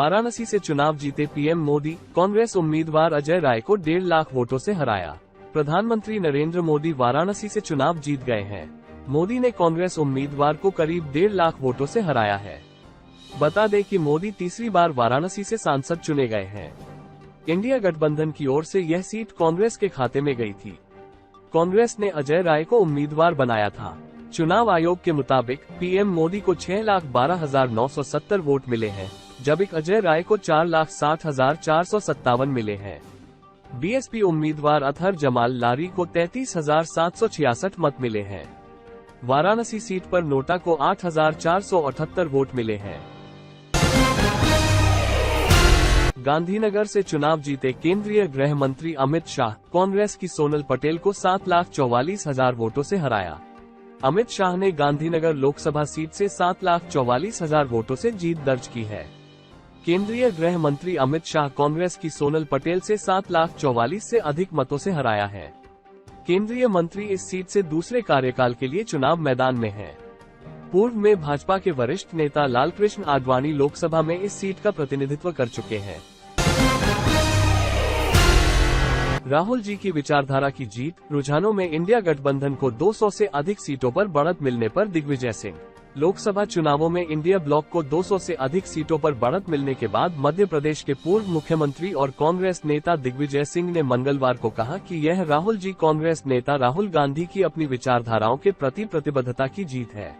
वाराणसी से चुनाव जीते पीएम मोदी, कांग्रेस उम्मीदवार अजय राय को 1.5 लाख वोटों से हराया। प्रधानमंत्री नरेंद्र मोदी वाराणसी से चुनाव जीत गए हैं। मोदी ने कांग्रेस उम्मीदवार को करीब 1.5 लाख वोटों से हराया है। बता दें कि मोदी तीसरी बार वाराणसी से सांसद चुने गए हैं। इंडिया गठबंधन की ओर से यह सीट कांग्रेस के खाते में गई थी। कांग्रेस ने अजय राय को उम्मीदवार बनाया था। चुनाव आयोग के मुताबिक पीएम मोदी को 6,12,970 वोट मिले हैं, जबकि अजय राय को 4,60,457 मिले हैं। बीएसपी उम्मीदवार अतहर जमाल लारी को 33,766 मत मिले हैं। वाराणसी सीट पर नोटा को 8,478 वोट मिले हैं। गांधीनगर से चुनाव जीते केंद्रीय गृह मंत्री अमित शाह, कांग्रेस की सोनल पटेल को 7,44,000 वोटों से हराया। अमित शाह ने गांधीनगर लोकसभा सीट से 7,44,000 वोटों से जीत दर्ज की है। केंद्रीय गृह मंत्री अमित शाह कांग्रेस की सोनल पटेल से 7,44,000 से अधिक मतों से हराया है। केंद्रीय मंत्री इस सीट से दूसरे कार्यकाल के लिए चुनाव मैदान में हैं। पूर्व में भाजपा के वरिष्ठ नेता लालकृष्ण आडवाणी लोकसभा में इस सीट का प्रतिनिधित्व कर चुके हैं। राहुल जी की विचारधारा की जीत, रुझानों में इंडिया गठबंधन को 200 से अधिक सीटों पर बढ़त मिलने पर दिग्विजय सिंह। लोकसभा चुनावों में इंडिया ब्लॉक को 200 से अधिक सीटों पर बढ़त मिलने के बाद मध्य प्रदेश के पूर्व मुख्यमंत्री और कांग्रेस नेता दिग्विजय सिंह ने मंगलवार को कहा कि यह राहुल जी कांग्रेस नेता राहुल गांधी की अपनी विचारधाराओं के प्रति प्रतिबद्धता की जीत है।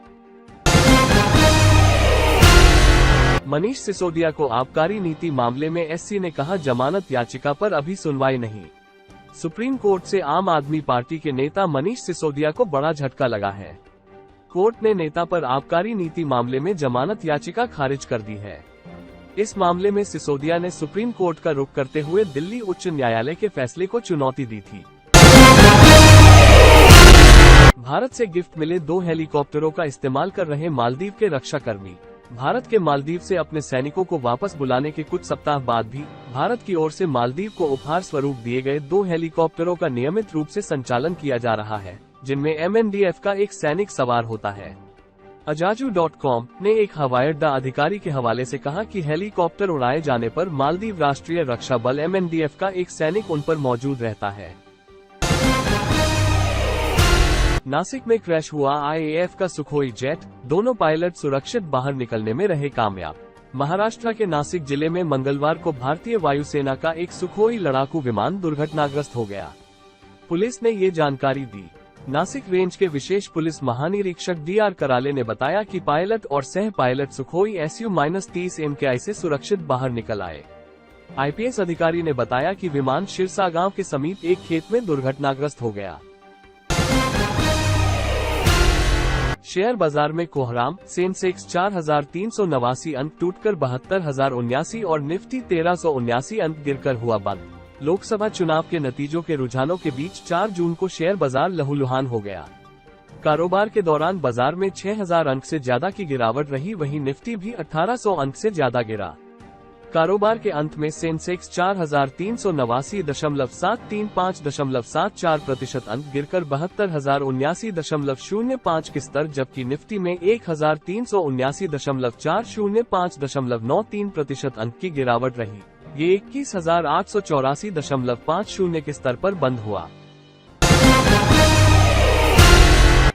मनीष सिसोदिया को आबकारी नीति मामले में एससी ने कहा, जमानत याचिका पर अभी सुनवाई नहीं। सुप्रीम कोर्ट से आम आदमी पार्टी के नेता मनीष सिसोदिया को बड़ा झटका लगा है। कोर्ट ने नेता पर आबकारी नीति मामले में जमानत याचिका खारिज कर दी है। इस मामले में सिसोदिया ने सुप्रीम कोर्ट का रुख करते हुए दिल्ली उच्च न्यायालय के फैसले को चुनौती दी थी। भारत से गिफ्ट मिले 2 हेलीकॉप्टरों का इस्तेमाल कर रहे मालदीव के रक्षाकर्मी। भारत के मालदीव से अपने सैनिकों को वापस बुलाने के कुछ सप्ताह बाद भी भारत की ओर से मालदीव को उपहार स्वरूप दिए गए 2 हेलीकॉप्टरों का नियमित रूप से संचालन किया जा रहा है, जिनमें MNDF का एक सैनिक सवार होता है। अजाजू.com ने एक हवाई अड्डा अधिकारी के हवाले से कहा कि हेलीकॉप्टर उड़ाए जाने पर मालदीव राष्ट्रीय रक्षा बल MNDF का एक सैनिक उन पर मौजूद रहता है। नासिक में क्रैश हुआ IAF का सुखोई जेट, दोनों पायलट सुरक्षित बाहर निकलने में रहे कामयाब। महाराष्ट्र के नासिक जिले में मंगलवार को भारतीय वायुसेना का एक सुखोई लड़ाकू विमान दुर्घटनाग्रस्त हो गया। पुलिस ने ये जानकारी दी। नासिक रेंज के विशेष पुलिस महानिरीक्षक DR कराले ने बताया कि पायलट और सह पायलट सुखोई Su-30 MKI से सुरक्षित बाहर निकल आए। IPS अधिकारी ने बताया कि विमान शिरसा गांव के समीप एक खेत में दुर्घटनाग्रस्त हो गया। शेयर बाजार में कोहराम, सेंसेक्स 4,389 अंक टूटकर 72,079 और निफ्टी 1,379 अंक गिरकर हुआ बंद। लोकसभा चुनाव के नतीजों के रुझानों के बीच 4 जून को शेयर बाजार लहूलुहान हो गया। कारोबार के दौरान बाजार में 6,000 अंक से ज्यादा की गिरावट रही, वहीं निफ्टी भी 1,800 अंक से ज्यादा गिरा। कारोबार के अंत में सेंसेक्स 4,389.735.74% अंक गिरकर 72,079.05 के स्तर, जबकि निफ्टी में 1,379.405.93% अंक की गिरावट रही। ये 21,884.50 के स्तर पर बंद हुआ।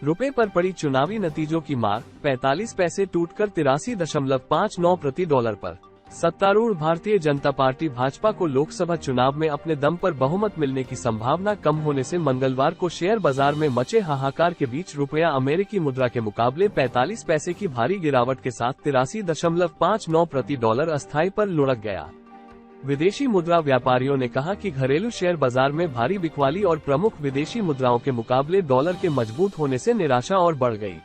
रुपए पर पड़ी चुनावी नतीजों की मार, 45 पैसे टूटकर 83.59 प्रति डॉलर पर। सत्तारूढ़ भारतीय जनता पार्टी भाजपा को लोकसभा चुनाव में अपने दम पर बहुमत मिलने की संभावना कम होने से मंगलवार को शेयर बाजार में मचे हाहाकार के बीच रुपया अमेरिकी मुद्रा के मुकाबले 45 पैसे की भारी गिरावट के साथ 83.59 प्रति डॉलर अस्थायी पर लुढ़क गया। विदेशी मुद्रा व्यापारियों ने कहा कि घरेलू शेयर बाजार में भारी बिकवाली और प्रमुख विदेशी मुद्राओं के मुकाबले डॉलर के मजबूत होने से निराशा और बढ़ गई।